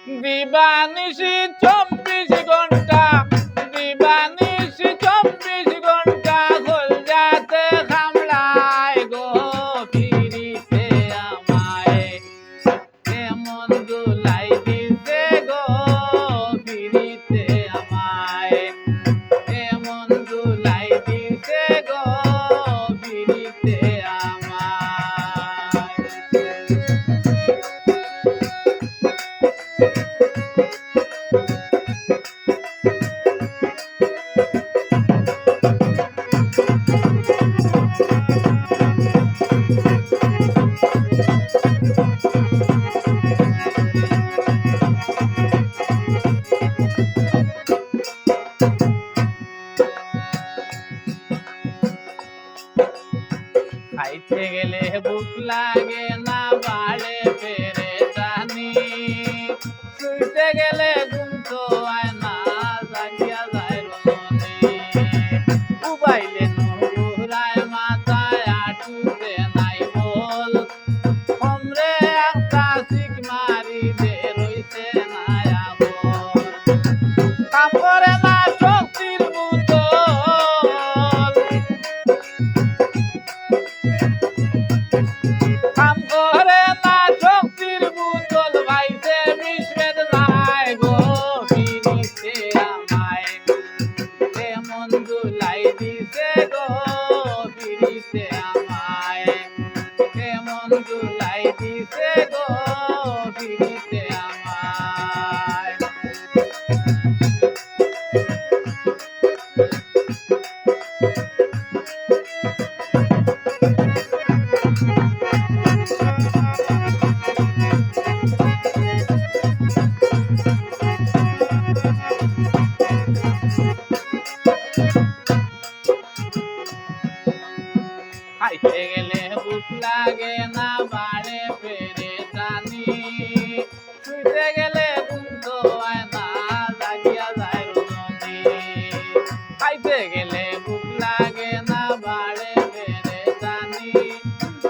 দিবানিশি 24 ঘন্টা দিবানিশি 24 ঘন্টা খোল যাতে খামড়ায় গো ফিরিতে আমায় কেমন দুলাই দিতে গো ফিরিতে আমায় কেমন দুলাই দিতে গো ফিরিতে আমায় খাইতে গেলে ভুক লাগে না বাড়ে পেরে জানি শুইতে গেলে ঘুম তো আয় না জাগিয়া যায় মনে উবাইলে নুরায় মাথায় আটুতে নাই বল हमरे একটা শিক মারি দে রইছে না আগর কাম করে না শক্তির বুতল কাম করে না শক্তির বুতল ভাইতে বিষ্মের নাই গো ফিরিতে আমায় কেমন দুলাই দিছে গো ফিরিতে আমায় কেমন দুলাই দিছে গো ফিরিতে আমায় খাইতে গেলে ভুক লাগে না বাড়ে পেরে জানি শুইতে গেলে ঘুম তো আয় না জাগিয়া যায় রজনী খাইতে গেলে ভুক লাগে না বাড়ে পেরে জানি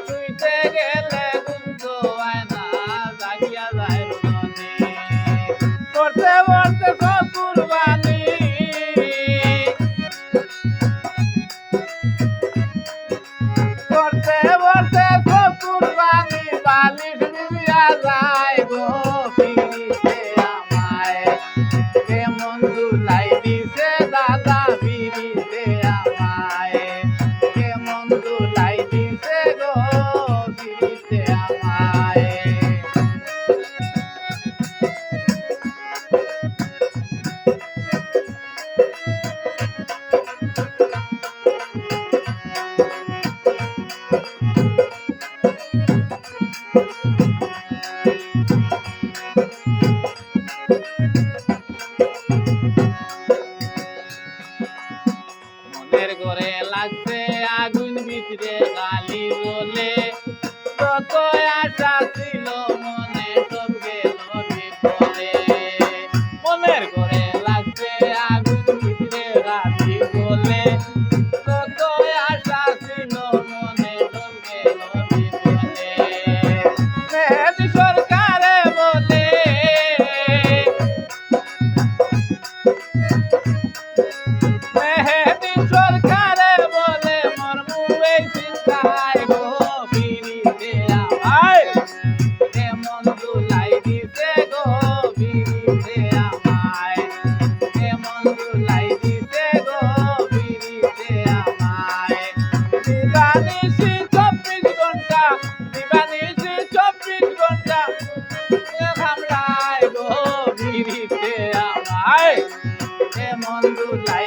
শুইতে গেলে ঘুম তো আয় না জাগিয়া যায় রজনী করতে করতে কুরবানি করতে করতে কুরবানি বালিশ ভিজিয়া যায় গো ফিরিতে আমায় কেমন দুলাই দিছে দাদা ফিরিতে আমায় কেমন দুলাই দিছে গো ফিরিতে আমায় মনের ঘরে লাগছে আগুন ভিতরে গালি বলে কত আশা ছিল মনে সব গেল বিফলে মনের ঘরে লাগছে আগুন ভিতরে গালি বলে কত আশা ছিল মনে সব গেল বিফলে মেহেদি সরকারে বলে মেহেদি সরকারে বলে মরমু এই চিন্তায় গো ফিরিতে আমায় কেমন দুলাই দিতে গো ফিরিতে আমায় কেমন দুলাই দিতে গো ফিরিতে আমায় দিবানিশি 24 ঘন্টা দিবানিশি 24 ঘন্টা খামড়ায় গো ফিরিতে আমায় কেমন দুলাই